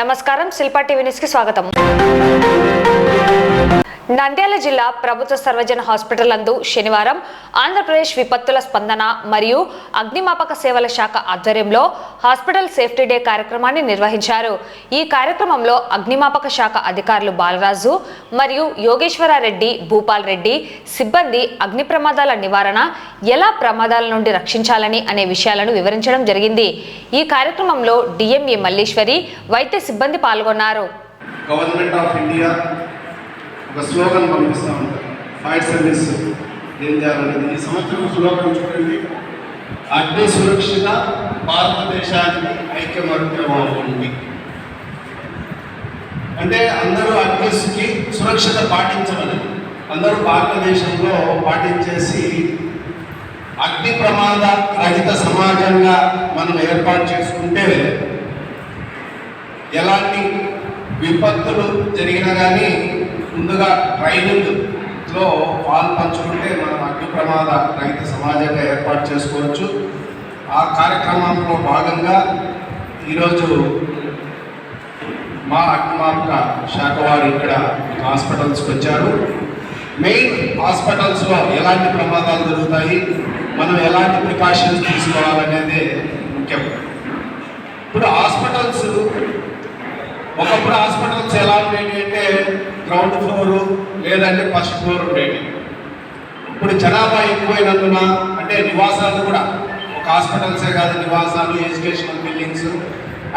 నమస్కారం, Shilpa TV news కి స్వాగతం. నంద్యాల జిల్లా ప్రభుత్వ సర్వజన హాస్పిటల్ నందు శనివారం ఆంధ్రప్రదేశ్ విపత్తుల స్పందన మరియు అగ్నిమాపక సేవల శాఖ ఆధ్వర్యంలో హాస్పిటల్ సేఫ్టీ డే కార్యక్రమాన్ని నిర్వహించారు. ఈ కార్యక్రమంలో అగ్నిమాపక శాఖ అధికారులు బాలరాజు మరియు యోగేశ్వరారెడ్డి, భూపాల్ రెడ్డి సిబ్బంది అగ్ని ప్రమాదాల నివారణ, ఎలా ప్రమాదాల నుండి రక్షించాలని అనే విషయాలను వివరించడం జరిగింది. ఈ కార్యక్రమంలో డిఎంఈ మల్లీశ్వరి, వైద్య సిబ్బంది పాల్గొన్నారు. గవర్నమెంట్ ఆఫ్ ఇండియా ఒక స్లోగన్ పంపిస్తూ ఉంటారు, ఫైర్ సర్వీస్ ఏం చేయాలనేది. ఈ సంవత్సరం స్లోగన్ చూడండి, అగ్ని సురక్షిత భారతదేశానికి ఐక్యమత్యమవుతుంది. అంటే అందరూ అగ్నికి సురక్షిత పాటించమని, అందరూ భారతదేశంలో పాటించేసి అగ్ని ప్రమాద రహిత సమాజంగా మనం ఏర్పాటు చేసుకుంటే ఎలాంటి విపత్తులు జరిగినా కానీ ముందుగా ట్రైనింగ్లో పాల్పంచుకుంటే మనం అగ్ని ప్రమాద రహిత సమాజంగా ఏర్పాటు చేసుకోవచ్చు. ఆ కార్యక్రమంలో భాగంగా ఈరోజు మా అగ్నిమాపక శాఖ వారు ఇక్కడ హాస్పిటల్స్కి వచ్చారు. మెయిన్ హాస్పిటల్స్లో ఎలాంటి ప్రమాదాలు జరుగుతాయి, మనం ఎలాంటి ప్రికాషన్స్ తీసుకోవాలనేదే ముఖ్యం. ఇప్పుడు ఒకప్పుడు హాస్పిటల్స్ ఎలా ఉండేవి అంటే గ్రౌండ్ ఫ్లోరు లేదంటే ఫస్ట్ ఫ్లోర్ ఉండేవి. ఇప్పుడు జనాభా ఎక్కువైనందున అంటే నివాసాలు కూడా ఒక హాస్పిటల్సే కాదు, నివాసాలు, ఎడ్యుకేషనల్ బిల్డింగ్స్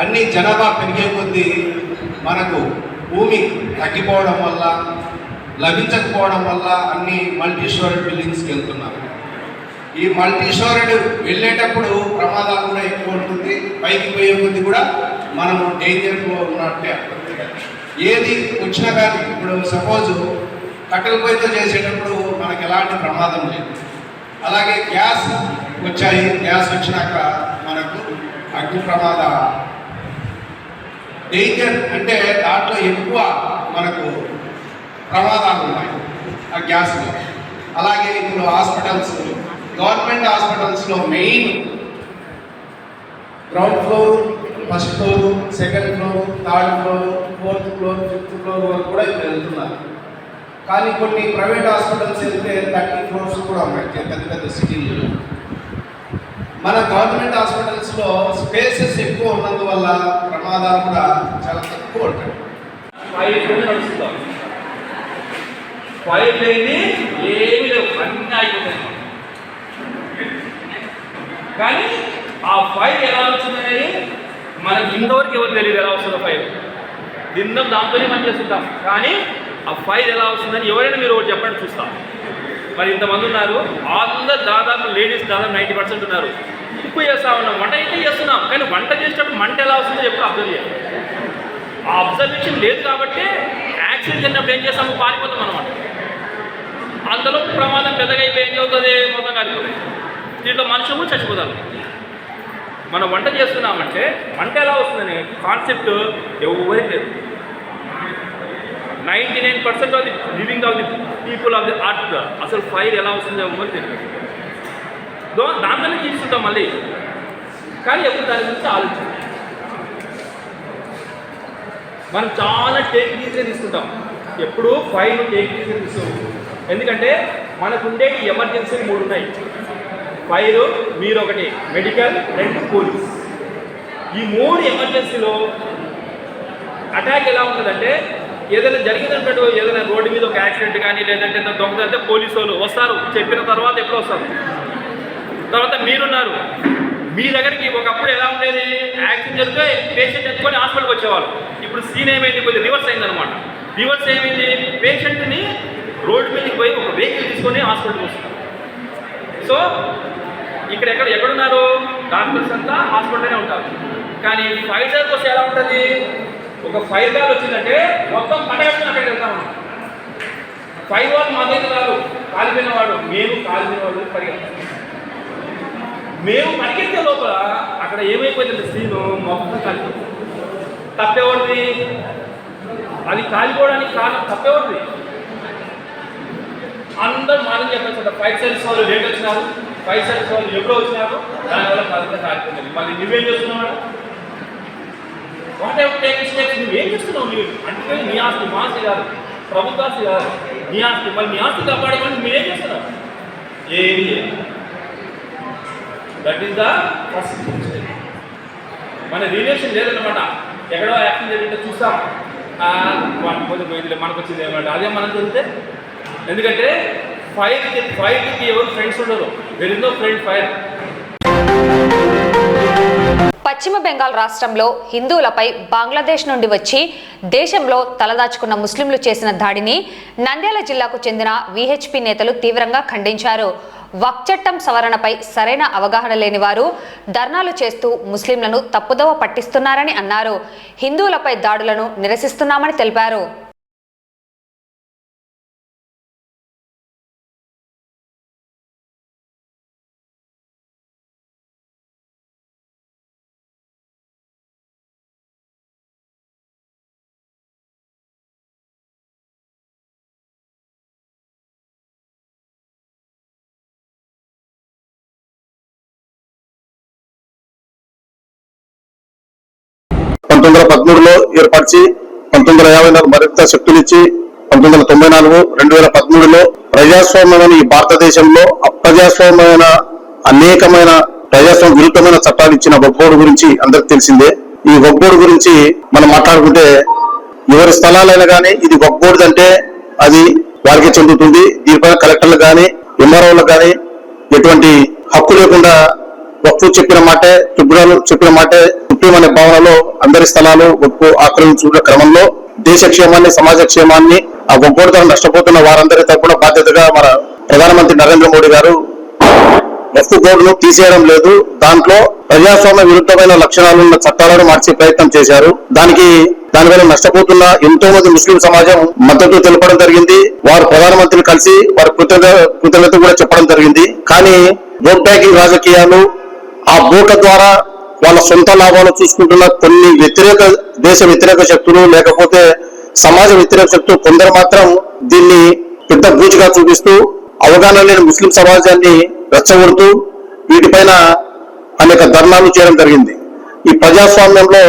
అన్నీ జనాభా పెరిగే కొద్దీ మనకు భూమి తగ్గిపోవడం వల్ల, లభించకపోవడం వల్ల అన్ని మల్టీ స్టోరీడ్ బిల్డింగ్స్కి వెళ్తున్నారు. ఈ మల్టీ స్టోరీడ్ వెళ్ళేటప్పుడు ప్రమాదాలు కూడా ఎక్కువ ఉంటుంది, పైకి పోయే కొద్దీ కూడా మనము డేంజర్లో ఉన్నట్టే అర్థం. ఏది వచ్చినా కానీ ఇప్పుడు సపోజు కట్టెల పొయ్యితో చేసేటప్పుడు మనకు ఎలాంటి ప్రమాదం లేదు. అలాగే గ్యాస్ వచ్చినాక మనకు అగ్ని ప్రమాద డేంజర్ అంటే దాంట్లో ఎక్కువ మనకు ప్రమాదాలు ఉన్నాయి ఆ గ్యాస్లో. అలాగే ఇప్పుడు హాస్పిటల్స్, గవర్నమెంట్ హాస్పిటల్స్లో main ground floor, first floor, second floor, third floor, fourth floor, fifth floor వరకు కూడా ఇప్పుడు వెళ్తున్నారు. కానీ కొన్ని ప్రైవేట్ హాస్పిటల్స్ వెళ్తే 30 ఫ్లోర్స్ కూడా ఉన్నాయి పెద్ద పెద్ద సిటీల్లో. మన గవర్నమెంట్ హాస్పిటల్స్లో స్పేసెస్ ఎక్కువ ఉన్నందువల్ల ప్రమాదాలు కూడా చాలా తక్కువ ఉంటాయి. ఫైర్ లేని ఏమి లేవు, అన్నీ అయిపోతాయి. కానీ ఆ ఫైర్ ఎలా వచ్చిందనేది మనకి ఇంతవరకు ఎవరు తెలియదు. ఎలా వస్తుందో ఫైర్ దిన్నం దాంతోనే మనం చేస్తుంటాం, కానీ ఆ ఫైర్ ఎలా వస్తుందని ఎవరైనా మీరు ఒకటి చెప్పండి చూస్తాం. మరి ఇంతమంది ఉన్నారు, అందరు దాదాపు లేడీస్ దాదాపు 90% ఉన్నారు. ఎక్కువ చేస్తూ ఉన్నాం, వంట అయితే చేస్తున్నాం, కానీ వంట చేసేటప్పుడు మంట ఎలా వస్తుందో ఎప్పుడు అబ్జర్వ్ చేయాలి. ఆ అబ్జర్వేషన్ లేదు కాబట్టి యాక్సిడెంట్ జరిగినప్పుడు ఏం చేస్తాము, పారిపోతాం అనమాట. అంతలో ప్రమాదం పెద్దగా అయిపోయి ఏం అవుతుంది, మొత్తం కాలిపోతుంది. దీంట్లో మనుషులు చచ్చిపోతారు. మనం వంట చేస్తున్నామంటే వంట ఎలా వస్తుందనే కాన్సెప్ట్ ఎవరికి లేదు. 99% of the living of the people of the earth అసలు ఫైర్ ఎలా వస్తుందో ఎవరికి తెలియదు. దాంట్లోనే తీసుకుంటాం మళ్ళీ, కానీ ఎప్పుడు దాని గురించి ఆలోచించాం. మనం చాలా టేక్ ఈజీగా తీసుకుంటాం, ఎప్పుడు ఫైర్ టేక్ ఈజీగా తీసుకుంటాం. ఎందుకంటే మనకుండే ఎమర్జెన్సీ 3 ఉన్నాయి. ఫైర్, మీరు ఒకటి, మెడికల్, 2 పోలీస్. ఈ 3 ఎమర్జెన్సీలో అటాక్ ఎలా ఉంటుందంటే, ఏదైనా జరిగినట్టు ఏదైనా రోడ్డు మీద ఒక యాక్సిడెంట్ కానీ లేదంటే దొంగ పోలీసు వాళ్ళు వస్తారు, చెప్పిన తర్వాత ఎప్పుడు వస్తారు. తర్వాత మీరున్నారు, మీ దగ్గరికి ఒకప్పుడు ఎలా ఉండేది, యాక్సిడెంట్ జరిగితే పేషెంట్ ఎత్తుకొని హాస్పిటల్కి వచ్చేవాళ్ళు. ఇప్పుడు సీన్ ఏమైంది, కొద్దిగా రివర్స్ అయిందనమాట. రివర్స్ ఏమైంది, పేషెంట్ని రోడ్డు మీదకి పోయి ఒక వెహికల్ తీసుకొని హాస్పిటల్కి వస్తున్నారు. సో ఇక్కడ ఎక్కడున్నారు, డాక్టర్స్ అంతా హాస్పిటల్లోనే ఉంటారు. కానీ ఫైర్ కోసం ఎలా ఉంటుంది, ఒక ఫైర్ కాల్ వచ్చిందంటే మొత్తం పట్టేసుకుని అక్కడికి వెళ్తాం. ఫైర్ వాళ్ళు మా దగ్గర కాదు, కాలిపోయిన వాడు, మేము కాలిపోయిన వాడు పరిగెత్తాం. మేము పరిగెత్తే లోపల అక్కడ ఏమైపోయిందంటే సీను మొత్తం కాలిపోతుంది. తప్పేవాడిది, అది కాలిపోవడానికి కారణం తప్పేవాడిది. అందరూ మానం చెప్పాల్సి ఫైర్ సర్వీస్ వాళ్ళు లేట్ వచ్చినారు, ఫైర్ సర్వీస్ వాళ్ళు ఎప్పుడో వచ్చినారు, దానివల్ల కాలిపోతుంది. మళ్ళీ నువ్వేం చేస్తున్నావు, వాట్ ఎవర్ టేక్ స్టెప్స్ ఏం చేస్తున్నావు మీరు అంటే నీ ఆస్తి మా ఆస్తి కాదు, ప్రభుత్వ ఆస్తి కాదు, నీ ఆస్తి. మరి నీ ఆస్తి కాపాడమని మీరేం చేస్తున్నారు? ఏది that is the first mistake. మన రిలేషన్ లేదన్నమాట. ఎక్కడో యాక్షన్ జరిగితే చూస్తాం, కొంచెం మనకు వచ్చింది ఏమంటే అదే మనం చదివితే. ఎందుకంటే ఫైర్కి ఎవరు ఫ్రెండ్స్ ఉండరు. There is no friend fire. పశ్చిమ బెంగాల్ రాష్ట్రంలో హిందువులపై బంగ్లాదేశ్ నుండి వచ్చి దేశంలో తలదాచుకున్న ముస్లింలు చేసిన దాడిని నంద్యాల జిల్లాకు చెందిన విహెచ్పి నేతలు తీవ్రంగా ఖండించారు. వక్ఫ్ చట్టం సవరణపై సరైన అవగాహన లేని వారు ధర్నాలు చేస్తూ ముస్లింలను తప్పుదోవ పట్టిస్తున్నారని అన్నారు. హిందువులపై దాడులను నిరసిస్తున్నామని తెలిపారు. ఏర్పరిచి 1954 మరింత శక్తులిచ్చి 1994, 2013లో ప్రజాస్వామ్యమైన ఈ భారతదేశంలో అప్రజాస్వామ్యమైన అనేకమైన ప్రజాస్వామ్య విరుద్ధమైన చట్టాలు ఇచ్చిన వక్ఫ్ బోర్డు గురించి అందరికి తెలిసిందే. ఈ వక్ఫ్ బోర్డు గురించి మనం మాట్లాడుకుంటే ఎవరి స్థలాలైనా కానీ ఇది వక్ఫ్ బోర్డు అంటే అది వారికి చెందుతుంది. దీనిపైన కలెక్టర్లకు కానీ ఎంఆర్ఓలకు కానీ ఎటువంటి హక్కు లేకుండా వక్ఫ్ చెప్పిన మాటే, ట్రిబ్యునల్ చెప్పిన మాటే సుప్రీం అనే భావనలో అందరి స్థలాలు వక్ఫ్ ఆక్రమించుకున్న క్రమంలో దేశ క్షేమాన్ని, సమాజ క్షేమాన్ని ఆ వక్ఫ్ బోర్డు ద్వారా నష్టపోతున్న వారందరి తరపున బాధ్యతగా మన ప్రధానమంత్రి నరేంద్ర మోడీ గారు వక్ఫ్ బోర్డును తీసేయడం లేదు, దాంట్లో ప్రజాస్వామ్య విరుద్ధమైన లక్షణాలున్న చట్టాలను మార్చే ప్రయత్నం చేశారు. దానివల్ల నష్టపోతున్న ఎంతో మంది ముస్లిం సమాజం మద్దతు తెలపడం జరిగింది. వారు ప్రధానమంత్రిని కలిసి వారి కృతజ్ఞత కూడా చెప్పడం జరిగింది. కానీ ఓట్ బ్యాంకింగ్ రాజకీయాలు, ఆ బోట్ల ద్వారా వాళ్ళ సొంత లాభాలు చూసుకుంటున్న కొన్ని దేశ వ్యతిరేక శక్తులు, లేకపోతే సమాజ వ్యతిరేక శక్తులు కొందరు మాత్రం దీన్ని పెద్ద బూచిగా చూపిస్తూ అవగాహన లేని ముస్లిం సమాజాన్ని రెచ్చగొడుతూ వీటిపైన అనేక ధర్నాలు చేయడం జరిగింది. ఈ ప్రజాస్వామ్యంలో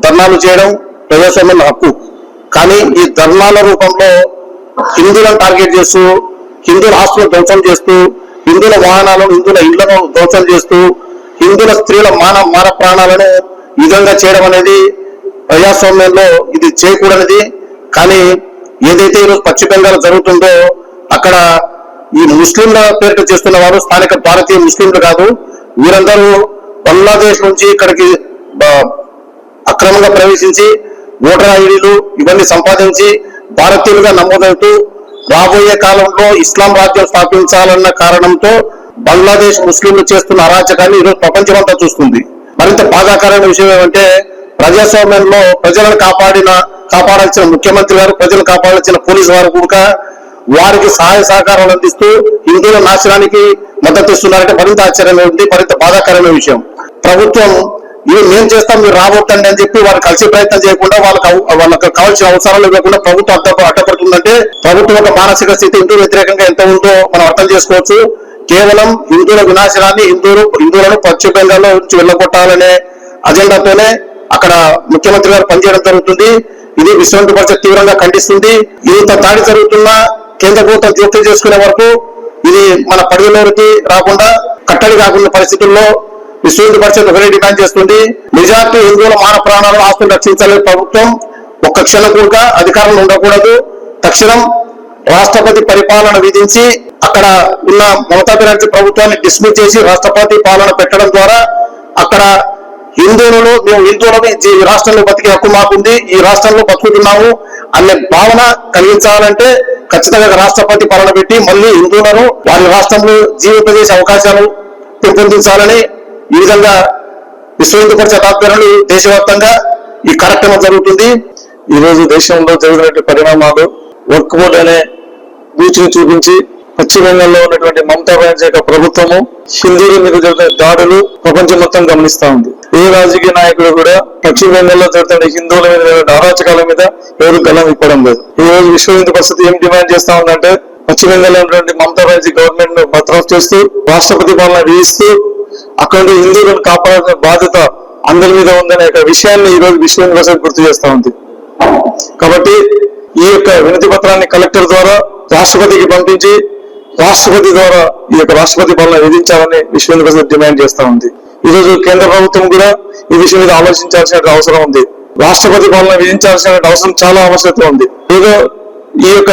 ధర్నాలు చేయడం ప్రజాస్వామ్యం హక్కు. కానీ ఈ ధర్నాల రూపంలో హిందువులను టార్గెట్ చేస్తూ, హిందువుల ఆస్తులను ధ్వంసం చేస్తూ, హిందువుల వాహనాలను, హిందువుల ఇళ్లను ధ్వంసం చేస్తూ, హిందువుల స్త్రీల మాన ప్రాణాలను ఈ విధంగా చేయడం అనేది ప్రజాస్వామ్యంలో ఇది చేయకూడనిది. కానీ ఏదైతే ఈరోజు పశ్చిమ బెంగాల్ జరుగుతుందో అక్కడ ఈ ముస్లింల పేరుతో చేస్తున్న వారు స్థానిక భారతీయ ముస్లింలు కాదు. వీరందరూ బంగ్లాదేశ్ నుంచి ఇక్కడికి అక్రమంగా ప్రవేశించి ఓటర్ ఐడీలు ఇవన్నీ సంపాదించి భారతీయులుగా నమోదవుతూ రాబోయే కాలంలో ఇస్లాం రాజ్యం స్థాపించాలన్న కారణంతో బంగ్లాదేశ్ ముస్లింలు చేస్తున్న అరాచకాన్ని ఈరోజు ప్రపంచమంతా చూస్తుంది. మరింత బాధాకరమైన విషయం ఏమంటే ప్రజాస్వామ్యంలో ప్రజలను కాపాడాల్సిన ముఖ్యమంత్రి గారు, ప్రజలను కాపాడాల్సిన పోలీసు వారు కూడా వారికి సహాయ సహకారాలు అందిస్తూ హిందువుల నాశనానికి మద్దతు ఇస్తున్నారంటే మరింత ఆశ్చర్యంగా ఉంది, మరింత బాధాకరమైన విషయం. ప్రభుత్వం ఇవి మేము చేస్తాం, మీరు రాబోతండి అని చెప్పి వారు కలిసి ప్రయత్నం చేయకుండా వాళ్ళకి కావాల్సిన అవసరాలు ఇవ్వకుండా ప్రభుత్వం అడ్డపడుతుందంటే ప్రభుత్వం యొక్క మానసిక స్థితి హిందూ వ్యతిరేకంగా ఎంత ఉందో మనం అర్థం చేసుకోవచ్చు. కేవలం హిందువుల వినాశనాన్ని, హిందువులను పశ్చిమ బెంగాల్లో నుంచి వెళ్ళగొట్టాలనే అజెండాతోనే అక్కడ ముఖ్యమంత్రి గారు పనిచేయడం జరుగుతుంది. ఇది విశ్రాంతి పరిషత్ తీవ్రంగా ఖండిస్తుంది. ఇంత దాడి జరుగుతున్నా కేంద్ర ప్రభుత్వం జోక్యం చేసుకునే వరకు ఇది మన పరిధిలోకి రాకుండా, కట్టడి కాకుండా పరిస్థితుల్లో విశ్రాంతి పరిషత్ ఒకరే డిమాండ్ చేస్తుంది. మెజార్టీ హిందువుల మాన ప్రాణాలను, ఆస్తులు రక్షించాలని ప్రభుత్వం ఒక్క క్షణం కూడా అధికారంలో ఉండకూడదు. తక్షణం రాష్ట్రపతి పరిపాలన విధించి అక్కడ ఉన్న మమతా బెనర్జీ ప్రభుత్వాన్ని డిస్మిస్ చేసి రాష్ట్రపతి పాలన పెట్టడం ద్వారా అక్కడ మేము హిందువులను ఈ రాష్ట్రంలో బతికే హక్కు మాకుంది, ఈ రాష్ట్రంలో బతుకుతున్నాము అనే భావన కలిగించాలంటే ఖచ్చితంగా రాష్ట్రపతి పాలన పెట్టి మళ్ళీ హిందువులను వారి రాష్ట్రంలో జీవింపజేసే అవకాశాలు పెంపొందించాలని ఈ విధంగా విశ్వ హిందూ పరిషత్ ఆధ్వర్యంలో దేశవ్యాప్తంగా ఈ కార్యక్రమం జరుగుతుంది. ఈ రోజు దేశంలో జరిగినటువంటి పరిణామాలు వక్ఫ్ బోర్డు అనే బూచిని చూపించి పశ్చిమ బెంగాల్లో ఉన్నటువంటి మమతా బెనర్జీ యొక్క ప్రభుత్వము హిందువుల మీద జరిగిన దాడులు ప్రపంచం మొత్తం గమనిస్తా ఉంది. ఏ రాజకీయ నాయకుడు కూడా పశ్చిమ బెంగాల్లో జరుగుతున్న హిందువుల మీద అరాచకాల మీద ఎవరు గలం ఇప్పడం లేదు. ఈ రోజు విశ్వ హిందూ పరిషత్ ఏం డిమాండ్ చేస్తా ఉందంటే పశ్చిమ బెంగాల్లో ఉన్నటువంటి మమతా బెనర్జీ గవర్నమెంట్ ను బర్తరఫ్ చేస్తూ రాష్ట్రపతి పాలన విధిస్తూ అక్కడ హిందువులను కాపాడాల్సిన బాధ్యత అందరి మీద ఉందనే విషయాన్ని ఈ రోజు విశ్వ హిందూ పరిషత్ గుర్తు చేస్తా ఉంది. కాబట్టి ఈ యొక్క వినతి పత్రాన్ని కలెక్టర్ ద్వారా రాష్ట్రపతికి పంపించి రాష్ట్రపతి ద్వారా ఈ యొక్క రాష్ట్రపతి పాలన విధించాలని విశ్వ హిందూ పరిషత్ డిమాండ్ చేస్తా ఉంది. ఈరోజు కేంద్ర ప్రభుత్వం కూడా ఈ విషయం మీద ఆలోచించాల్సిన అవసరం ఉంది. రాష్ట్రపతి పాలన విధించాల్సిన అవసరం చాలా ఆవశ్యకత ఉంది. ఏదో ఈ యొక్క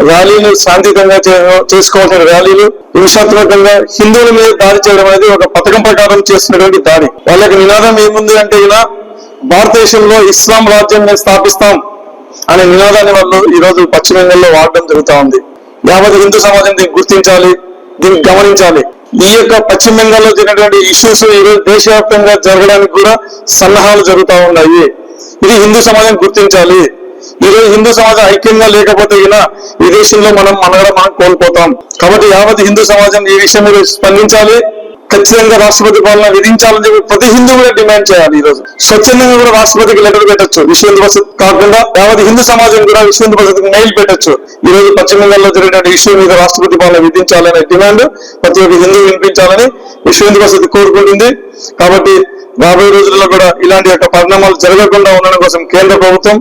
ర్యాలీలు శాంతియుతంగా చేసుకోవాల్సిన ర్యాలీలు హింసాత్మకంగా హిందువుల మీద దాడి చేయడం అనేది ఒక పథకం ప్రకారం చేస్తున్నటువంటి దాడి. వాళ్ళ యొక్క నినాదం ఏముంది అంటే ఇలా భారతదేశంలో ఇస్లాం రాజ్యాన్ని స్థాపిస్తాం అనే నినాదాన్ని వాళ్ళు ఈరోజు పశ్చిమ బెంగాల్లో వాడడం జరుగుతూ ఉంది. యావత్ హిందూ సమాజం దీన్ని గుర్తించాలి, దీన్ని గమనించాలి. ఈ యొక్క పశ్చిమ బెంగాల్లో జరిగినటువంటి ఇష్యూస్ ఈరోజు దేశవ్యాప్తంగా జరగడానికి కూడా సన్నాహాలు జరుగుతూ ఉన్నాయి. ఇది హిందూ సమాజం గుర్తించాలి. ఈరోజు హిందూ సమాజం ఐక్యంగా లేకపోతే ఈ దేశంలో మనం కోల్పోతాం. కాబట్టి యావత్ హిందూ సమాజం ఈ విషయం మీద స్పందించాలి. ఖచ్చితంగా రాష్ట్రపతి పాలన విధించాలని చెప్పి ప్రతి హిందూ కూడా డిమాండ్ చేయాలి. ఈ రోజు స్వచ్ఛందంగా కూడా రాష్ట్రపతికి లెటర్ పెట్టచ్చు. విశ్వ హిందూ పరిషత్ కాకుండా యావత్ హిందూ సమాజం కూడా విశ్వ హిందూ పరిషత్కి మెయిల్ పెట్టచ్చు. ఈ రోజు పశ్చిమ బెంగాల్లో జరిగిన ఇష్యూ మీద రాష్ట్రపతి పాలన విధించాలనే డిమాండ్ ప్రతి ఒక్క హిందూ వినిపించాలని విశ్వ హిందూ పరిషత్ కోరుకుంటుంది. కాబట్టి రాబోయే రోజుల్లో కూడా ఇలాంటి యొక్క పరిణామాలు జరగకుండా ఉండడం కోసం కేంద్ర ప్రభుత్వం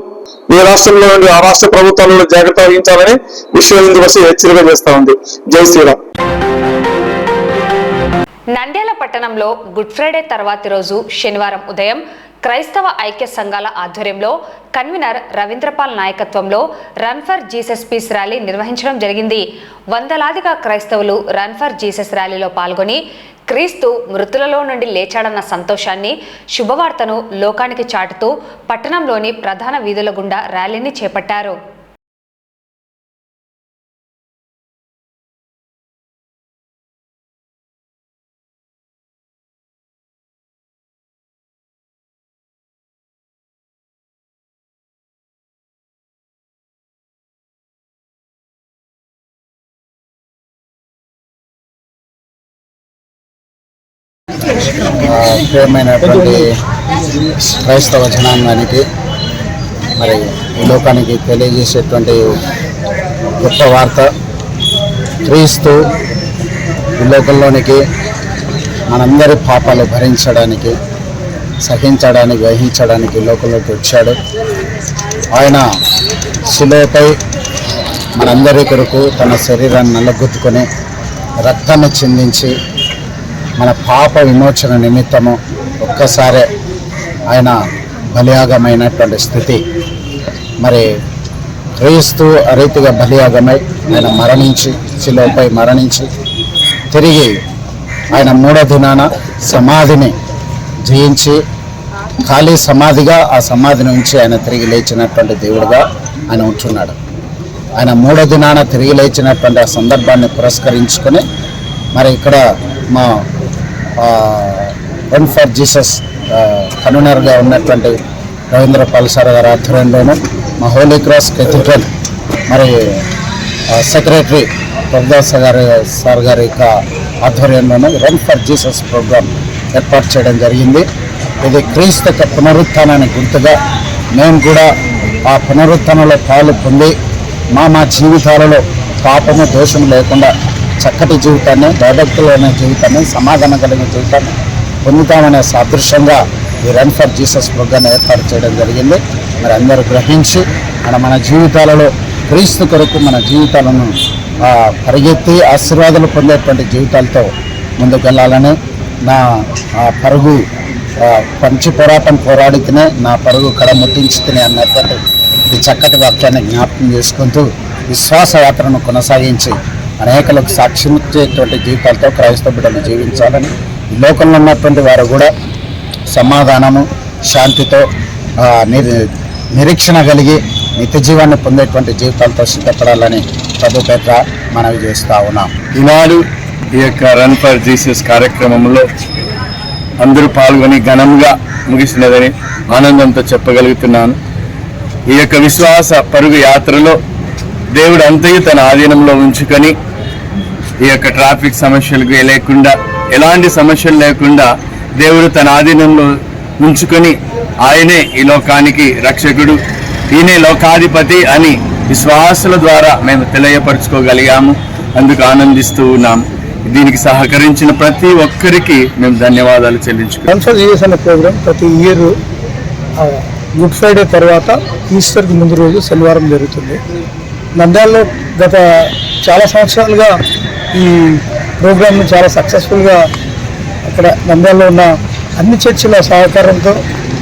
ఏ రాష్ట్రంలో నుండి ఆ రాష్ట్ర ప్రభుత్వాలలో జాగ్రత్త వహించాలని విశ్వ హిందూ పరిషత్ హెచ్చరిక చేస్తా ఉంది. జై శ్రీరామ్. నంద్యాల పట్టణంలో గుడ్ ఫ్రైడే తర్వాతి రోజు శనివారం ఉదయం క్రైస్తవ ఐక్య సంఘాల ఆధ్వర్యంలో కన్వీనర్ రవీంద్రపాల్ నాయకత్వంలో run for Jesus peace rally నిర్వహించడం జరిగింది. వందలాదిగా క్రైస్తవులు రన్ ఫర్ జీసస్ ర్యాలీలో పాల్గొని క్రీస్తు మృతులలో నుండి లేచాడన్న సంతోషాన్ని, శుభవార్తను లోకానికి చాటుతూ పట్టణంలోని ప్రధాన వీధుల గుండా ర్యాలీని చేపట్టారు. ప్రియమైనటువంటి క్రైస్తవ జనాంగానికి మరి ఈ లోకానికి తెలియజేసేటువంటి గొప్ప వార్త, క్రీస్తు ఈ లోకంలోనికి మనందరి పాపాలు భరించడానికి, సహించడానికి, వహించడానికి లోకంలోకి వచ్చాడు. ఆయన శిలువపై మనందరి కొరకు తన శరీరాన్ని నల్లగొట్టుకొని రక్తాన్ని చిందించి మన పాప విమోచన నిమిత్తము ఒక్కసారే ఆయన బలియాగమైనటువంటి స్థితి. మరి క్రీస్తు రీతిగా బలియాగమై ఆయన మరణించి శిలువపై మరణించి తిరిగి ఆయన మూడో దినాన సమాధిని జయించి ఖాళీ సమాధిగా ఆ సమాధి నుంచి ఆయన తిరిగి లేచినటువంటి దేవుడుగా ఆయన ఉంటున్నాడు. ఆయన మూడో దినాన తిరిగి లేచినటువంటి ఆ సందర్భాన్ని పురస్కరించుకొని మరి ఇక్కడ మా రన్ ఫర్ జీసస్ కన్వీనర్గా ఉన్నటువంటి రవీంద్రపాల్ సార్ గారి ఆధ్వర్యంలోనూ మా హోలీ క్రాస్ కేథీడ్రల్ మరి సెక్రటరీ ప్రభుదాస్ సార్ గారి యొక్క ఆధ్వర్యంలోనూ రన్ ఫర్ జీసస్ ప్రోగ్రాం ఏర్పాటు చేయడం జరిగింది. ఇది క్రీస్తు యొక్క పునరుత్థానానికి గుర్తుగా మేము కూడా ఆ పునరుత్థానంలో పాలు పొంది మా జీవితాలలో పాపము దోషం లేకుండా చక్కటి జీవితాన్ని, భయభక్తులైన జీవితాన్ని, సమాధానం కలిగిన జీవితాన్ని పొందుతామనే సాదృశ్యంగా ఈ రన్ ఫర్ జీసస్ ప్రోగ్రాం ఏర్పాటు చేయడం జరిగింది. మరి అందరూ గ్రహించి మన జీవితాలలో క్రీస్తు కొరకు మన జీవితాలను పరిగెత్తి ఆశీర్వాదాలు పొందేటువంటి జీవితాలతో ముందుకు వెళ్ళాలని నా పరుగు పంచి పోరాటం పోరాడితేనే నా పరుగు కడ ముట్టించితేనే అన్నటువంటి ఈ చక్కటి వాక్యాన్ని జ్ఞాపకం చేసుకుంటూ విశ్వాస యాత్రను కొనసాగించి అనేకలకు సాక్షించేటువంటి జీవితాలతో క్రైస్తవ బిడ్డలు జీవించాలని, ఈ లోకంలో ఉన్నటువంటి వారు కూడా సమాధానము, శాంతితో నిరీక్షణ కలిగి నిత్య జీవాన్ని పొందేటువంటి జీవితాలతో సిద్ధపడాలని ప్రభు పేట మనవి చేస్తూ ఉన్నాం. ఈనాడు ఈ యొక్క రన్ ఫర్ జీసస్ కార్యక్రమంలో అందరూ పాల్గొని ఘనంగా ముగిసినదని ఆనందంతో చెప్పగలుగుతున్నాను. ఈ యొక్క విశ్వాస పరుగు యాత్రలో దేవుడు అంతయు తన ఆధీనంలో ఉంచుకొని ఈ యొక్క ట్రాఫిక్ సమస్యలకు లేకుండా, ఎలాంటి సమస్యలు లేకుండా దేవుడు తన ఆధీనంలో ఉంచుకొని ఆయనే ఈ లోకానికి రక్షకుడు, ఈయనే లోకాధిపతి అని విశ్వాసుల ద్వారా మేము తెలియపరచుకోగలిగాము. అందుకు ఆనందిస్తూ ఉన్నాము. దీనికి సహకరించిన ప్రతి ఒక్కరికి మేము ధన్యవాదాలు చెల్లించుకుంటాం. రన్ ఫర్ జీసస్ అనే ప్రోగ్రాం ప్రతి ఇయర్ గుడ్ ఫ్రైడే తర్వాత ఈస్టర్కి ముందు రోజు శనివారం జరుగుతుంది. నంద్యాలలో గత చాలా సంవత్సరాలుగా ఈ ప్రోగ్రామ్ని చాలా సక్సెస్ఫుల్గా అక్కడ నంద్యాలలో ఉన్న అన్ని చర్చిల సహకారంతో,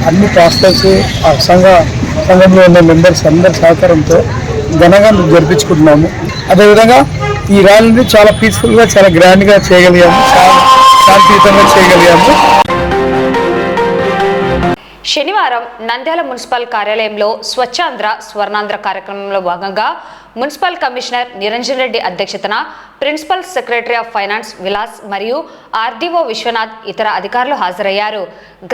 అన్ని పాస్టర్స్, ఆ సంఘంలో ఉన్న మెంబర్స్ అందరి సహకారంతో ఘనంగా జరిపించుకుంటున్నాము. అదేవిధంగా ఈ ర్యాలీని చాలా పీస్ఫుల్గా, చాలా గ్రాండ్గా చేయగలిగాము, చాలా శాంతియుతంగా చేయగలిగాము. శనివారం నంద్యాల మున్సిపల్ కార్యాలయంలో స్వచ్ఛాంధ్ర స్వర్ణాంధ్ర కార్యక్రమంలో భాగంగా మున్సిపల్ కమిషనర్ నిరంజన్ రెడ్డి అధ్యక్షతన principal secretary of finance Vilas మరియు ఆర్డీఓ విశ్వనాథ్ ఇతర అధికారులు హాజరయ్యారు.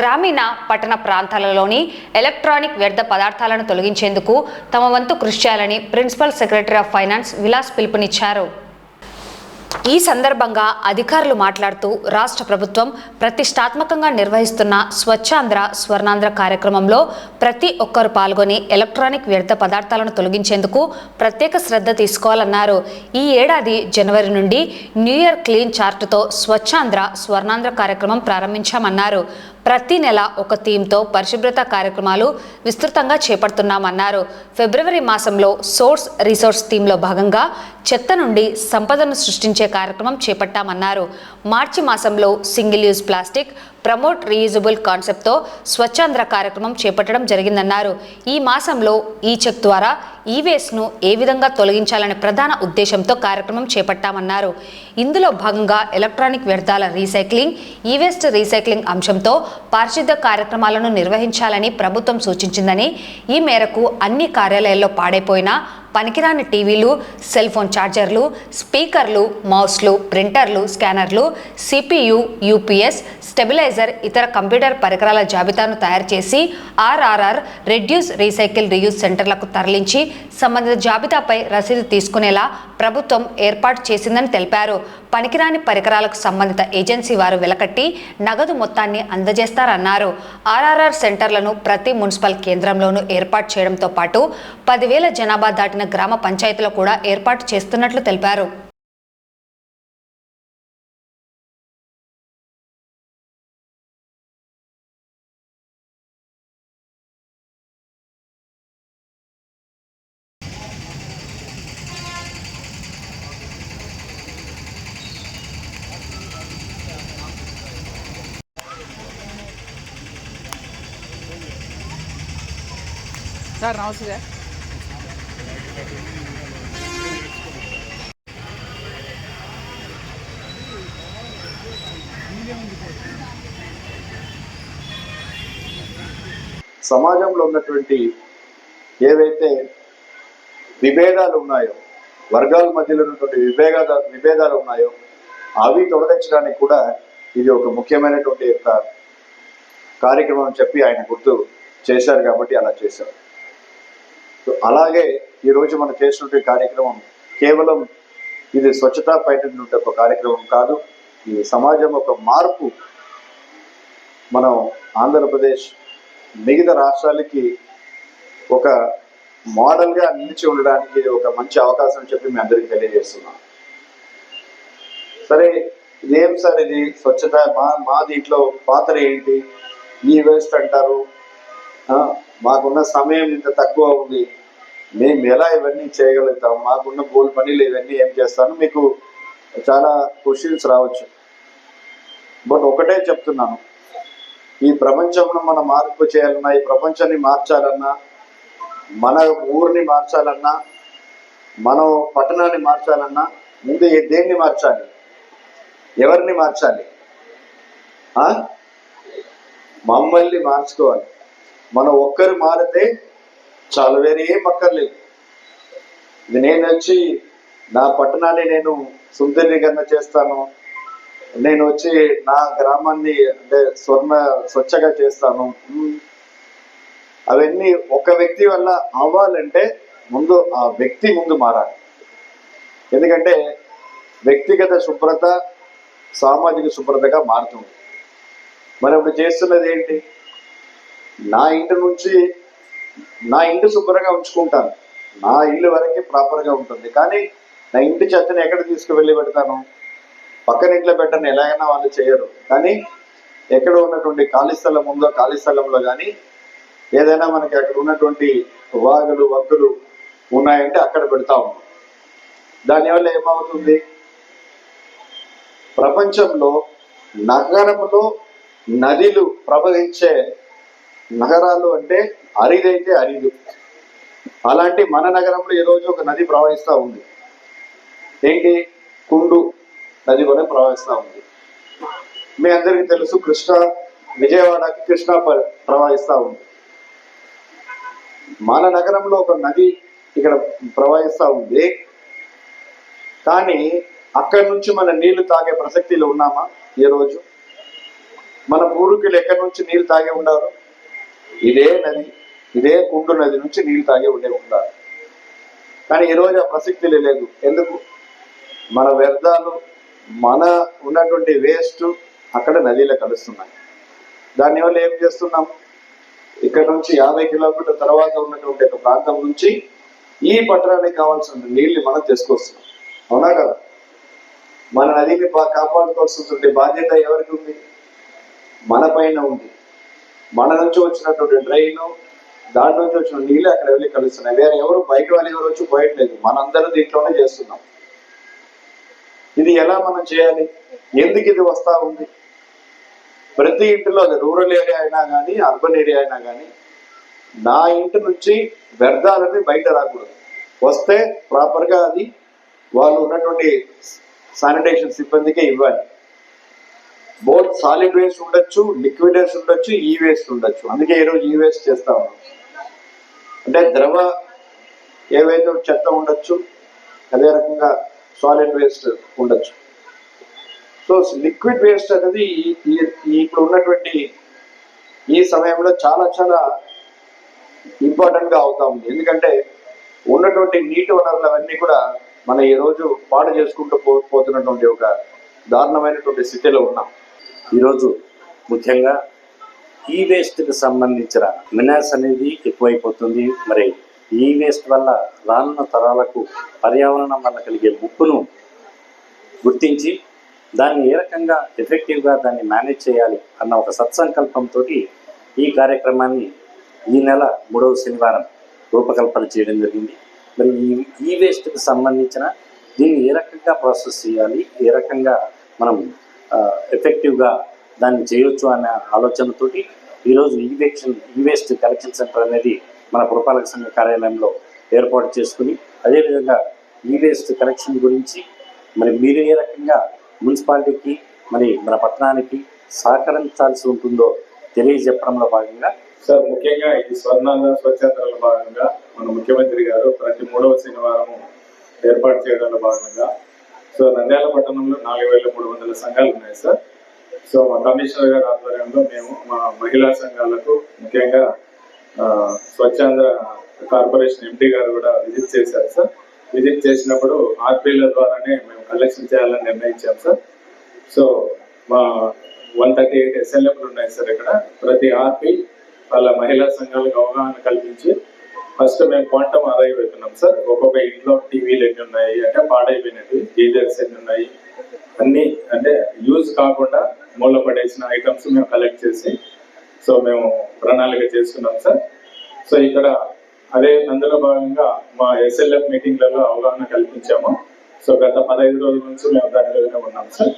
గ్రామీణ పట్టణ ప్రాంతాలలోని ఎలక్ట్రానిక్ వ్యర్థ పదార్థాలను తొలగించేందుకు తమ వంతు కృషి చేయాలని principal secretary of finance Vilas పిలుపునిచ్చారు. ఈ సందర్భంగా అధికారులు మాట్లాడుతూ రాష్ట్ర ప్రభుత్వం ప్రతిష్టాత్మకంగా నిర్వహిస్తున్న స్వచ్ఛాంధ్ర స్వర్ణాంధ్ర కార్యక్రమంలో ప్రతి ఒక్కరు పాల్గొని ఎలక్ట్రానిక్ వ్యర్థ పదార్థాలను తొలగించేందుకు ప్రత్యేక శ్రద్ధ తీసుకోవాలన్నారు. ఈ ఏడాది జనవరి నుండి న్యూ ఇయర్ క్లీన్ చార్టుతో స్వచ్ఛాంధ్ర స్వర్ణాంధ్ర కార్యక్రమం ప్రారంభించామన్నారు. ప్రతి నెల ఒక థీమ్తో పరిశుభ్రత కార్యక్రమాలు విస్తృతంగా చేపడుతున్నామన్నారు. ఫిబ్రవరి మాసంలో సోర్స్ రీసోర్స్ థీమ్లో భాగంగా చెత్త నుండి సంపదను సృష్టించే కార్యక్రమం చేపట్టామన్నారు. మార్చి మాసంలో single use plastic promote reusable కాన్సెప్ట్తో స్వచ్ఛాంధ్ర కార్యక్రమం చేపట్టడం జరిగిందన్నారు. ఈ మాసంలో ఈ చెక్ ద్వారా ఈ వేస్ట్ను ఏ విధంగా తొలగించాలనే ప్రధాన ఉద్దేశంతో కార్యక్రమం చేపట్టామన్నారు. ఇందులో భాగంగా ఎలక్ట్రానిక్ వ్యర్థాల రీసైక్లింగ్, ఈ వేస్ట్ రీసైక్లింగ్ అంశంతో పారిశుద్ధ్య కార్యక్రమాలను నిర్వహించాలని ప్రభుత్వం సూచించిందని, ఈ మేరకు అన్ని కార్యాలయాల్లో పాడైపోయిన పనికిరాని టీవీలు, సెల్ ఫోన్ ఛార్జర్లు, స్పీకర్లు, మౌస్లు, ప్రింటర్లు, స్కానర్లు, సిపియు, యూపీఎస్, స్టెబిలైజర్, ఇతర కంప్యూటర్ పరికరాల జాబితాను తయారు చేసి ఆర్ఆర్ఆర్ రెడ్యూస్ రీసైకిల్ రీయూజ్ సెంటర్లకు తరలించి సంబంధిత జాబితాపై రసీదు తీసుకునేలా ప్రభుత్వం ఏర్పాటు చేసిందని తెలిపారు. పనికిరాని పరికరాలకు సంబంధిత ఏజెన్సీ వారు వెలకట్టి నగదు మొత్తాన్ని అందజేస్తారన్నారు. ఆర్ఆర్ఆర్ సెంటర్లను ప్రతి మున్సిపల్ కేంద్రంలోనూ ఏర్పాటు చేయడంతో పాటు 10,000 జనాభా దాటిన గ్రామ పంచాయతీలో కూడా ఏర్పాటు చేస్తున్నట్లు తెలిపారు. సార్ నమస్తే సార్. సమాజంలో ఉన్నటువంటి ఏవైతే విభేదాలు ఉన్నాయో, వర్గాల మధ్యలో ఉన్నటువంటి విభేదాలు ఉన్నాయో అవి తొలగించడానికి కూడా ఇది ఒక ముఖ్యమైనటువంటి యొక్క కార్యక్రమం అని చెప్పి ఆయన గుర్తు చేశారు కాబట్టి అలా చేశారు. అలాగే ఈరోజు మనం చేసినటువంటి కార్యక్రమం కేవలం ఇది స్వచ్ఛతా పైన ఒక కార్యక్రమం కాదు. ఈ సమాజం ఒక మార్పు మనం ఆంధ్రప్రదేశ్ మిగతా రాష్ట్రాలకి ఒక మోడల్గా నిలిచి ఉండడానికి ఇది ఒక మంచి అవకాశం అని చెప్పి మీ అందరికీ తెలియజేస్తున్నాం. సరే, ఇదేం సార్ ఇది స్వచ్ఛత, మా దీంట్లో పాత్ర ఏంటి, ఈ వేస్ట్ అంటారు, మాకున్న సమయం ఇంత తక్కువ ఉంది, మేము ఎలా ఇవన్నీ చేయగలుగుతాం, మాకున్న గోల్ పనులు ఇవన్నీ ఏం చేస్తాను, మీకు చాలా క్వశ్చన్స్ రావచ్చు. బట్ ఒకటే చెప్తున్నాను, ఈ ప్రపంచంలో మనం మార్పు చేయాలన్నా, ఈ ప్రపంచాన్ని మార్చాలన్నా, మన ఊరిని మార్చాలన్నా, మన పట్టణాన్ని మార్చాలన్నా ముందు దేన్ని మార్చాలి, ఎవరిని మార్చాలి? మమ్మల్ని మార్చుకోవాలి. మనం ఒక్కరు మారితే చాలు, వేరే ఏం అక్కర్లేదు. నేను వచ్చి నా పట్టణాన్ని నేను సుందరీకరణ చేస్తాను, నేను వచ్చి నా గ్రామాన్ని అంటే స్వచ్ఛగా చేస్తాను, అవన్నీ ఒక వ్యక్తి వల్ల అవ్వాలంటే ముందు ఆ వ్యక్తి ముందు మారాలి. ఎందుకంటే వ్యక్తిగత శుభ్రత సామాజిక శుభ్రతగా మారుతుంది. మనం ఇప్పుడు చేస్తున్నది ఏంటి, నా ఇంటి నుంచి నా ఇంటి శుభ్రంగా ఉంచుకుంటాను, నా ఇల్లు వరకే ప్రాపర్గా ఉంటుంది, కానీ నా ఇంటి చెత్తని ఎక్కడ తీసుకువెళ్ళి పెడతాను, పక్కన ఇంట్లో పెట్టని ఎలాగైనా వాళ్ళు చేయరు. కానీ ఎక్కడ ఉన్నటువంటి ఖాళీ స్థలం ఉందో ఖాళీ స్థలంలో కానీ ఏదైనా మనకి అక్కడ ఉన్నటువంటి వాగులు వంతులు ఉన్నాయంటే అక్కడ పెడతా ఉన్నాం. దానివల్ల ఏమవుతుంది, ప్రపంచంలో నగరంలో నదులు ప్రవహించే నగరాలు అంటే అరిదైతే అరిదు. అలాంటి మన నగరంలో ఈరోజు ఒక నది ప్రవహిస్తూ ఉంది. ఏంటి? కుండు నది కూడా ప్రవహిస్తూ ఉంది. మీ అందరికీ తెలుసు, విజయవాడకి కృష్ణా ప్రవహిస్తూ ఉంది. మన నగరంలో ఒక నది ఇక్కడ ప్రవహిస్తూ ఉంది. కానీ అక్కడి నుంచి మన నీళ్లు తాగే ప్రసక్తిలో ఉన్నామా? ఈ రోజు మన పూర్వీకులు ఎక్కడి నుంచి నీళ్లు తాగే ఉన్నారు? ఇదే నది, ఇదే కుండు నది నుంచి నీళ్లు తాగే ఉన్నారు. కానీ ఈరోజు ఆ ప్రసక్తిలో లేదు. ఎందుకు? మన వ్యర్థాలు, మన ఉన్నటువంటి వేస్ట్ అక్కడ నదిలో కలుస్తున్నాయి. దానివల్ల ఏం చేస్తున్నాం, ఇక్కడ నుంచి 50 కిలోమీటర్ల తర్వాత ఉన్నటువంటి ఒక ప్రాంతం నుంచి ఈ పట్టణానికి కావాల్సిన నీళ్లు మనం తీసుకొస్తున్నాం. అవునా కదా? మన నదిని కాపాడుకోవాల్సినటువంటి బాధ్యత ఎవరికి ఉంది? మన పైన ఉంది. మన నుంచి వచ్చినటువంటి డ్రైన్, దాంట్లో నుంచి వచ్చిన నీళ్ళు అక్కడ వెళ్ళి కలుస్తున్నాయి. వేరే ఎవరు బయట వాళ్ళు ఎవరు వచ్చి పోయట్లేదు, మనందరూ దీంట్లోనే చేస్తున్నాం. ఇది ఎలా మనం చేయాలి? ఎందుకు ఇది వస్తా ఉంది? ప్రతి ఇంటిలో, అది రూరల్ ఏరియా అయినా కానీ అర్బన్ ఏరియా అయినా కానీ, నా ఇంటి నుంచి వ్యర్థాలని బయట రాకూడదు. వస్తే ప్రాపర్గా అది వాళ్ళు ఉన్నటువంటి శానిటేషన్ సిబ్బందికే ఇవ్వాలి. బోత్ సాలిడ్ వేస్ట్ ఉండొచ్చు, లిక్విడ్ వేస్ట్ ఉండొచ్చు, ఈ వేస్ట్ ఉండొచ్చు. అందుకే ఈరోజు ఈ వేస్ట్ చేస్తా ఉన్నాం. అంటే ద్రవ ఏవైతే చెత్త ఉండొచ్చు, అదే రకంగా సాలిడ్ వేస్ట్ ఉండొచ్చు. సో లిక్విడ్ వేస్ట్ అనేది ఇప్పుడు ఉన్నటువంటి ఈ సమయంలో చాలా చాలా ఇంపార్టెంట్గా అవుతా ఉంది. ఎందుకంటే ఉన్నటువంటి నీటి వనరులు అవన్నీ కూడా మనం ఈ రోజు పాడు చేసుకుంటూ పోతున్నటువంటి ఒక దారుణమైనటువంటి స్థితిలో ఉన్నాం. ఈరోజు ముఖ్యంగా ఈ వేస్ట్కి సంబంధించిన మినరల్స్ అనేది ఎక్కువైపోతుంది. మరి ఈ వేస్ట్ వల్ల రానున్న తరాలకు పర్యావరణం వల్ల కలిగే ముప్పును గుర్తించి దాన్ని ఏ రకంగా ఎఫెక్టివ్గా దాన్ని మేనేజ్ చేయాలి అన్న ఒక సత్సంకల్పంతో ఈ కార్యక్రమాన్ని ఈ నెల 3వ శనివారం రూపకల్పన చేయడం జరిగింది. మరి ఈ వేస్ట్కి సంబంధించిన దీన్ని ఏ రకంగా ప్రాసెస్ చేయాలి, ఏ రకంగా మనం ఎఫెక్టివ్గా దాన్ని చేయొచ్చు అనే ఆలోచనతోటి ఈరోజు ఈ వేస్ట్ కలెక్షన్ సెంటర్ అనేది మన పురపాలక సంఘ కార్యాలయంలో ఏర్పాటు చేసుకుని, అదేవిధంగా ఈ వేస్ట్ కలెక్షన్ గురించి మరి మీరు ఏ రకంగా మున్సిపాలిటీకి మరి మన పట్టణానికి సహకరించాల్సి ఉంటుందో తెలియజెప్పడంలో భాగంగా సార్, ముఖ్యంగా ఈ స్వర్ణాంధ్ర స్వచ్ఛాంధ్రలో భాగంగా మన ముఖ్యమంత్రి గారు ప్రతి 3వ శనివారము ఏర్పాటు చేయడంలో భాగంగా నంద్యాల పట్టణంలో 4300 సంఘాలు ఉన్నాయి సార్. మా కమిషనర్ గారి ఆధ్వర్యంలో మేము మా మహిళా సంఘాలకు ముఖ్యంగా స్వచ్ఛాంధ్ర కార్పొరేషన్ ఎండి గారు కూడా విజిట్ చేశారు సార్. విజిట్ చేసినప్పుడు ఆర్పీల ద్వారానే మేము కలెక్షన్ చేయాలని నిర్ణయించాం సార్. మా 138 ఎస్ఎల్ఎఫ్లు ఉన్నాయి సార్. ఇక్కడ ప్రతి ఆర్పీ వాళ్ళ మహిళా సంఘాలకు అవగాహన కల్పించి ఫస్ట్ మేము క్వాంటమ్ అరైవ్ అవుతున్నాం సార్. ఒక్కొక్క ఇంట్లో టీవీలు ఎన్ని ఉన్నాయి అంటే పాడైపోయినట్టు, గీజర్స్ ఎన్ని ఉన్నాయి, అన్ని అంటే యూజ్ కాకుండా మూల పడేసిన ఐటమ్స్ మేము కలెక్ట్ చేసి మేము ప్రణాళిక చేసుకున్నాం సార్. ఇక్కడ అదే అందులో భాగంగా మా ఎస్ఎల్ఎఫ్ మీటింగ్లలో అవగాహన కల్పించాము. గత 15 రోజుల నుంచి మేము దాని మీదనే ఉన్నాం సార్.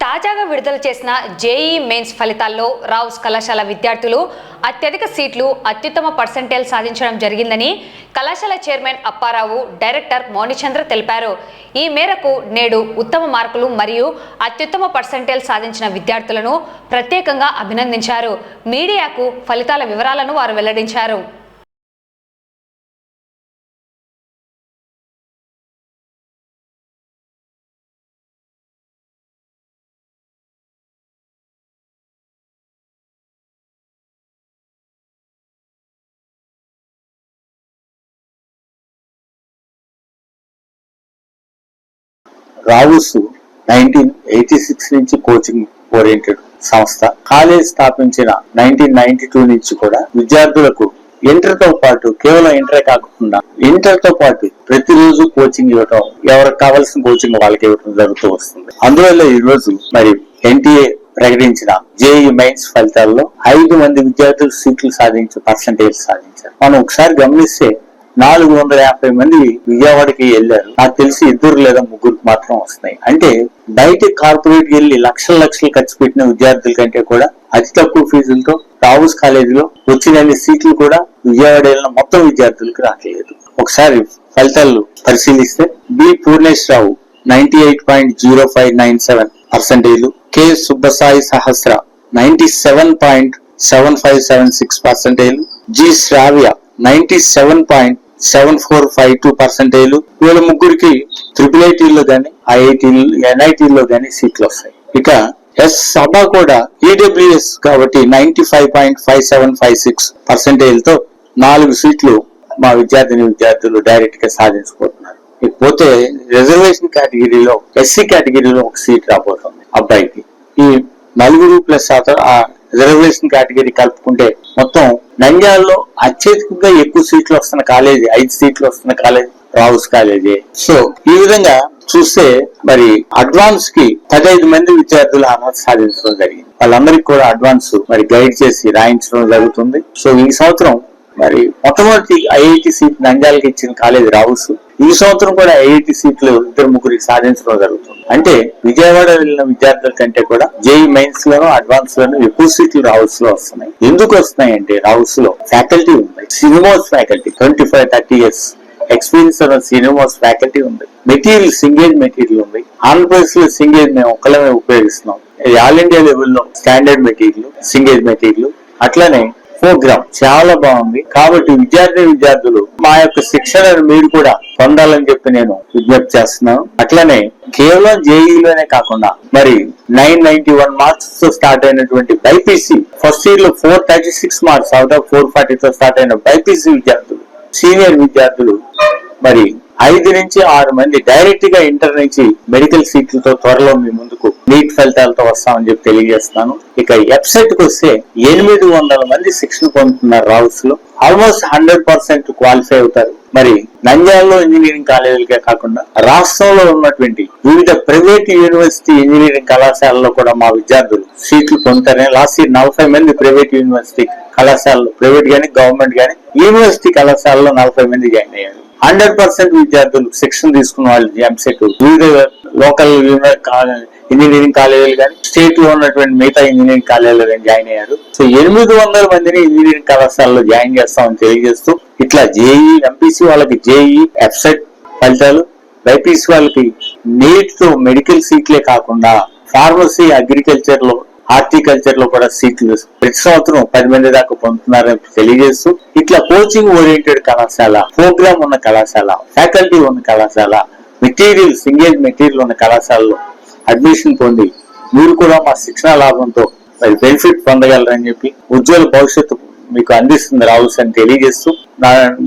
తాజాగా విడుదల చేసిన జేఈ మెయిన్స్ ఫలితాల్లో రావుస్ కళాశాల విద్యార్థులు అత్యధిక సీట్లు, అత్యుత్తమ పర్సెంటేజ్ సాధించడం జరిగిందని కళాశాల చైర్మన్ అప్పారావు, డైరెక్టర్ మౌనిచంద్ర తెలిపారు. ఈ మేరకు నేడు ఉత్తమ మార్కులు మరియు అత్యుత్తమ పర్సెంటేజ్ సాధించిన విద్యార్థులను ప్రత్యేకంగా అభినందించారు. మీడియాకు ఫలితాల వివరాలను వారు వెల్లడించారు. రావుస్ 1986 నుంచి కోచింగ్ ఓరియంటెడ్ సంస్థ. కాలేజ్ స్థాపించిన 1992 నుంచి కూడా విద్యార్థులకు ఇంటర్ తో పాటు, కేవలం ఇంటరే కాకుండా ఇంటర్ తో పాటు ప్రతిరోజు కోచింగ్ ఇవ్వడం, ఎవరికి కావాల్సిన కోచింగ్ వాళ్ళకి ఇవ్వడం జరుగుతూ వస్తుంది. అందువల్ల ఈ రోజు మరి ఎన్టీఏ ప్రకటించిన జేఈ మెయిన్స్ ఫలితాల్లో 5 మంది విద్యార్థులు సీట్లు పర్సంటేజ్ సాధించారు. మనం ఒకసారి గమనిస్తే 450 మంది విజయవాడకి వెళ్ళారు. నాకు తెలిసి 2 లేదా 3 మాత్రం వస్తున్నాయి. అంటే బయట కార్పొరేట్ వెళ్ళి లక్షలు ఖర్చు పెట్టిన విద్యార్థుల కంటే కూడా అతి తక్కువ ఫీజులతో రావుస్ కాలేజీలో వచ్చిన సీట్లు కూడా విజయవాడ వెళ్ళిన మొత్తం విద్యార్థులకు రావట్లేదు. ఒకసారి ఫలితాలు పరిశీలిస్తే బి పూర్ణేశ్వరరావు 98.0597%, కె సుబ్బసాయి సహస్ర 97.7576%, జి శ్రావ్య 97.7452%. వీళ్ళ ముగ్గురికి IIITలో గాని NITలో గాని సీట్లు వస్తాయి. ఇక ఎస్ సభ కూడా EWS కాబట్టి 95.5756% తో 4 సీట్లు మా విద్యార్థులు డైరెక్ట్ గా సాధించబోతున్నారు. ఇకపోతే రిజర్వేషన్ కేటగిరీలో SC కేటగిరీలో 1 సీట్ రాబోతుంది అబ్బాయికి. ఈ 4 ప్లస్ ఆ రిజర్వేషన్ కేటగిరీ కలుపుకుంటే మొత్తం నంద్యాలలో అత్యధికంగా ఎక్కువ సీట్లు వస్తున్న కాలేజీ 5 సీట్లు వస్తున్న కాలేజీ రావుస్ కాలేజీ. సో ఈ విధంగా చూస్తే మరి అడ్వాన్స్ కి 15 మంది విద్యార్థులు అర్హత సాధించడం జరిగింది. వాళ్ళందరికీ కూడా అడ్వాన్స్ మరి గైడ్ చేసి రాయించడం జరుగుతుంది. సో ఈ సంవత్సరం మరి మొట్టమొదటి IIT సీట్ నంద్యాలకి ఇచ్చిన కాలేజీ రావుస్. ఈ సంవత్సరం కూడా IIT సీట్లు 2-3 సాధించడం జరుగుతుంది. అంటే విజయవాడ వెళ్ళిన విద్యార్థుల కంటే కూడా జేఈ మెయిన్స్ లోను అడ్వాన్స్ లోను ఎక్కువ సీట్లు రావుస్ లో వస్తున్నాయి. ఎందుకు వస్తున్నాయి అంటే రావుస్ లో ఫ్యాకల్టీ ఉంది. సినిమాస్ ఫ్యాకల్టీ 25-30 years ఎక్స్పీరియన్స్ ఉన్న సినిమాస్ ఫ్యాకల్టీ ఉంది. మెటీరియల్ సింగేజ్ మెటీరియల్ ఉంది. ఆంధ్రప్రదేశ్ లో సింగేజ్ మేము ఒక్కలమే ఉపయోగిస్తున్నాం. ఆల్ ఇండియా లెవెల్లో స్టాండర్డ్ మెటీరియల్ సింగేజ్ మెటీరియల్. అట్లానే ప్రోగ్రామ్ చాలా బాగుంది. కాబట్టి విద్యార్థులు మా యొక్క శిక్షణను మీరు కూడా పొందాలని చెప్పి నేను విజ్ఞప్తి చేస్తున్నాను. అట్లనే కేవలం జేఈలోనే కాకుండా మరి 991 మార్క్స్ తో స్టార్ట్ అయినటువంటి బైపీసీ ఫస్ట్ ఇయర్ లో 436 మార్క్స్ అవుట్ ఆఫ్ 440 తో స్టార్ట్ అయిన బైపీసీ విద్యార్థులు, సీనియర్ విద్యార్థులు మరి 5 నుంచి 6 మంది డైరెక్ట్ గా ఇంటర్ నుంచి మెడికల్ సీట్లతో త్వరలో మీ ముందుకు నీట్ ఫలితాలతో వస్తామని చెప్పి తెలియజేస్తున్నాను. ఇక వెబ్సైట్ కి వస్తే 800 మంది శిక్షణ పొందుతున్నారు రావుస్ లో. ఆల్మోస్ట్ 100% క్వాలిఫై అవుతారు. మరి నంద్యాలలో ఇంజనీరింగ్ కాలేజీలకే కాకుండా రాష్ట్రంలో ఉన్నటువంటి వివిధ ప్రైవేట్ యూనివర్సిటీ ఇంజనీరింగ్ కళాశాలలో కూడా మా విద్యార్థులు సీట్లు పొందుతారని లాస్ట్ ఇయర్ 40 మంది ప్రైవేట్ యూనివర్సిటీ కళాశాలలో, ప్రైవేట్ గానీ గవర్నమెంట్ గానీ యూనివర్సిటీ కళాశాలలో 40 మంది జాయిన్ అయ్యారు. 100% విద్యార్థులు శిక్షణ తీసుకున్న వాళ్ళు ఎంసెట్ వివిధ లోకల్ ఇంజనీరింగ్ కాలేజీలు కానీ స్టేట్ లో ఉన్నటువంటి మిగతా ఇంజనీరింగ్ కాలేజీలు కానీ జాయిన్ అయ్యారు. సో 800 మందిని ఇంజనీరింగ్ కళాశాలలో జాయిన్ చేస్తామని తెలియజేస్తూ ఇట్లా జేఈ ఎంపీసీ వాళ్ళకి జేఈ వెబ్సైట్ ఫలితాలు, బైపీసీ వాళ్ళకి నీట్ తో మెడికల్ సీట్లే కాకుండా ఫార్మసీ, అగ్రికల్చర్ లో, హార్టికల్చర్ లో కూడా సీట్లు ప్రతి సంవత్సరం 10 మంది దాకా పొందుతున్నారని తెలియజేస్తూ ఇట్లా కోచింగ్ ఓరియంటెడ్ కళాశాల, ప్రోగ్రామ్ ఉన్న కళాశాల, ఫ్యాకల్టీ ఉన్న కళాశాల, మెటీరియల్ సింగేజ్ మెటీరియల్ ఉన్న కళాశాలలో అడ్మిషన్ పొంది మీరు కూడా మా శిక్షణ లాభంతో బెనిఫిట్ పొందగలరని చెప్పి ఉజ్వల భవిష్యత్తు మీకు అందిస్తుంది రావుస్ అని తెలియజేస్తూ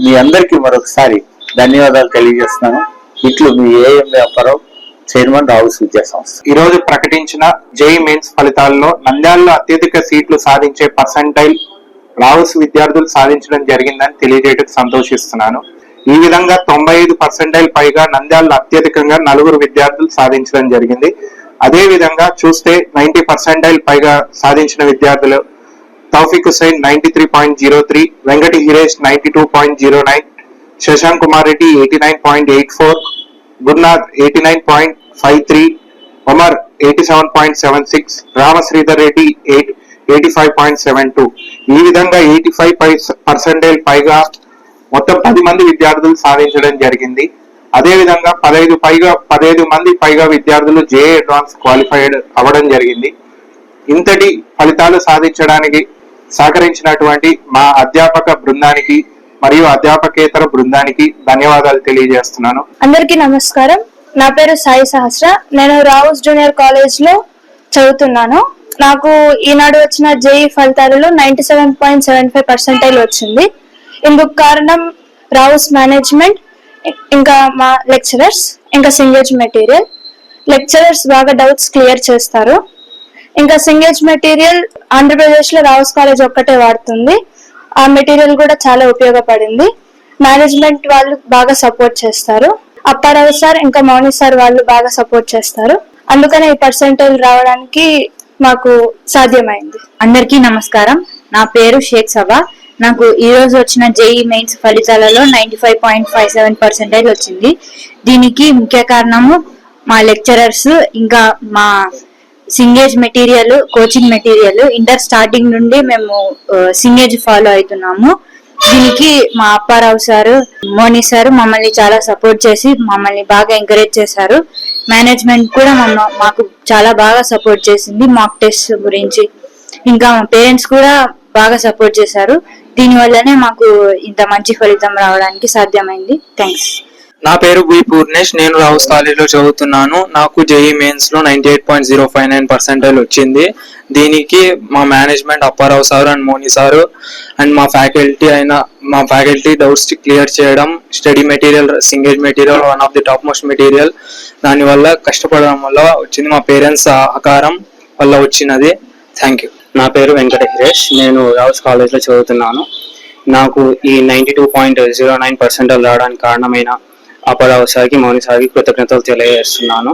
మీ అందరికీ మరొకసారి ధన్యవాదాలు తెలియజేస్తున్నాను. ఇట్లు మీ ఏఎంఏ అప్పారావు, చైర్మన్ రావుస్ విద్యా సంస్థ. ఈ రోజు ప్రకటించిన జేఈ మెయిన్స్ ఫలితాల్లో నంద్యాలలో అత్యధిక సీట్లు సాధించే పర్సెంటైల్ రావుస్ విద్యార్థులు సాధించడం జరిగిందని తెలియజేయడం సంతోషిస్తున్నాను. ఈ విధంగా 95% పైగా నంద్యాలలో అత్యధికంగా 4 విద్యార్థులు సాధించడం జరిగింది. అదే విధంగా చూస్తే 90% పైగా సాధించిన విద్యార్థులు తౌఫిక్ హుసైన్ 93.03, వెంకటి హిరేష్ 92.09, శశాంక్ కుమార్ రెడ్డి 89.84, గురునాథ్ 89.53, ఒమర్ 87.76, రామశ్రీధర్ రెడ్డి 85.72. ఈ విధంగా 85% పైగా మొత్తం 10 మంది విద్యార్థులు సాధించడం జరిగింది. అదే విధంగా 15 మంది పైగా విద్యార్థులు జేఏ అడ్వాన్స్ క్వాలిఫైడ్ అవ్వడం జరిగింది. ఇంతటి ఫలితాలు సాధించడానికి సహకరించినటువంటి మా అధ్యాపక బృందానికి మరియు అధ్యాపకేతర బృందానికి ధన్యవాదాలు తెలియజేస్తున్నాను. అందరికీ నమస్కారం. నా పేరు సాయి సహస్ర. నేను రావుస్ జూనియర్ కాలేజ్ లో చదువుతున్నాను. నాకు ఈనాడు వచ్చిన జేఈ ఫలితాలలో 97.75% వచ్చింది. ఇందుకు కారణం రావుస్ మేనేజ్మెంట్, ఇంకా మా లెక్చరర్స్, ఇంకా సింగేజ్ మెటీరియల్. లెక్చరర్స్ బాగా డౌట్స్ క్లియర్ చేస్తారు. ఇంకా సింగేజ్ మెటీరియల్ ఆంధ్రప్రదేశ్ లో రావుస్ కాలేజ్ ఒక్కటే వాడుతుంది. ఆ మెటీరియల్ కూడా చాలా ఉపయోగపడింది. మేనేజ్మెంట్ వాళ్ళు బాగా సపోర్ట్ చేస్తారు. అప్పారావు సార్ ఇంకా మౌని సార్ వాళ్ళు బాగా సపోర్ట్ చేస్తారు. అందుకనే ఈ పర్సెంటేజ్ రావడానికి మాకు సాధ్యమైంది. అందరికీ నమస్కారం. నా పేరు షేక్ సబా. నాకు ఈ రోజు వచ్చిన జేఈ మెయిన్స్ ఫలితాలలో 95.57% వచ్చింది. దీనికి ముఖ్య కారణము మా లెక్చరర్స్, ఇంకా మా సింగేజ్ material, coaching material. Inter starting నుండి మేము సింగేజ్ ఫాలో అవుతున్నాము. దీనికి మా అప్పారావు సారు, మోని సారు మమ్మల్ని చాలా సపోర్ట్ చేసి మమ్మల్ని బాగా ఎంకరేజ్ చేశారు. మేనేజ్మెంట్ కూడా మాకు చాలా బాగా సపోర్ట్ చేసింది మాక్ టెస్ట్ గురించి. ఇంకా మా పేరెంట్స్ కూడా బాగా సపోర్ట్ చేశారు. దీనివల్లనే మాకు ఇంత మంచి ఫలితం రావడానికి సాధ్యమైంది. థ్యాంక్స్. నా పేరు బి పూర్ణేష్. నేను రావుస్ కాలేజ్లో చదువుతున్నాను. నాకు జేఈ మెయిన్స్ లో 98.059% వచ్చింది. దీనికి మా management Apparao sir and Moni sir and మా ఫ్యాకల్టీ డౌట్స్ క్లియర్ చేయడం, స్టడీ మెటీరియల్, సింగేజ్ material one of the top most material, దానివల్ల కష్టపడడం వల్ల వచ్చింది. మా పేరెంట్స్ సహకారం వల్ల వచ్చినది. Thank you. నా పేరు వెంకట హిరేష్. నేను రావుస్ కాలేజ్లో చదువుతున్నాను. నాకు ఈ 92.09% రావడానికి కారణమైన అప్పారావు సార్కి, మౌని సార్కి కృతజ్ఞతలు తెలియజేస్తున్నాను.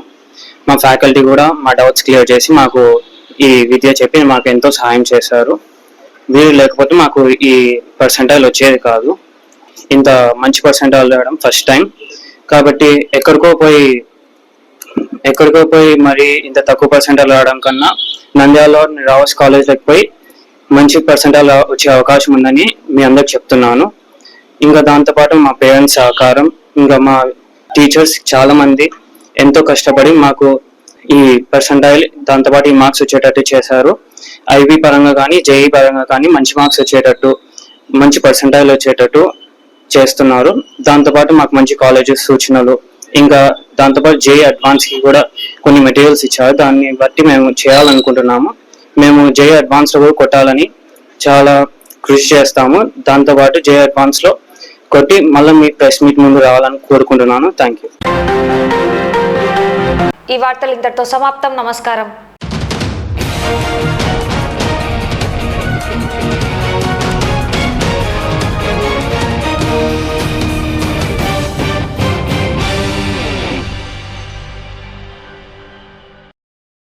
మా ఫ్యాకల్టీ కూడా మా డౌట్స్ క్లియర్ చేసి మాకు ఈ విద్య చెప్పి మాకు ఎంతో సహాయం చేశారు. వీరు లేకపోతే మాకు ఈ పర్సెంటైల్ వచ్చేది కాదు. ఇంత మంచి పర్సెంటైల్ రావడం ఫస్ట్ టైం. కాబట్టి ఎక్కడికో పోయి మరి ఇంత తక్కువ పర్సెంటైల్ రావడం కన్నా నంద్యాలలో రావుస్ కాలేజ్లోకి పోయి మంచి పర్సెంటైల్ వచ్చే అవకాశం ఉందని మీ అందరికి చెప్తున్నాను. ఇంకా దాంతోపాటు మా పేరెంట్స్ సహకారం, ఇంకా మా టీచర్స్ చాలా మంది ఎంతో కష్టపడి మాకు ఈ పర్సెంటైల్, దాంతోపాటు ఈ మార్క్స్ వచ్చేటట్టు చేశారు. ఐబీ పరంగా కానీ జేఈ పరంగా కానీ మంచి మార్క్స్ వచ్చేటట్టు, మంచి పర్సెంటైల్ వచ్చేటట్టు చేస్తున్నారు. దాంతోపాటు మాకు మంచి కాలేజెస్ సూచనలు, ఇంకా దాంతోపాటు జేఈ అడ్వాన్స్కి కూడా కొన్ని మెటీరియల్స్ ఇచ్చారు. దాన్ని బట్టి మేము చేయాలనుకుంటున్నాము. మేము జేఈ అడ్వాన్స్లో కూడా కొట్టాలని చాలా కృషి చేస్తాము. దాంతోపాటు జేఈ అడ్వాన్స్లో కొట్టి మళ్ళీ మీ ప్రెస్ మీట్ ముందు రావాలని కోరుకుంటున్నాను. Thank you. ఈ వార్తలు ఇంతటితో సమాప్తం. నమస్కారం.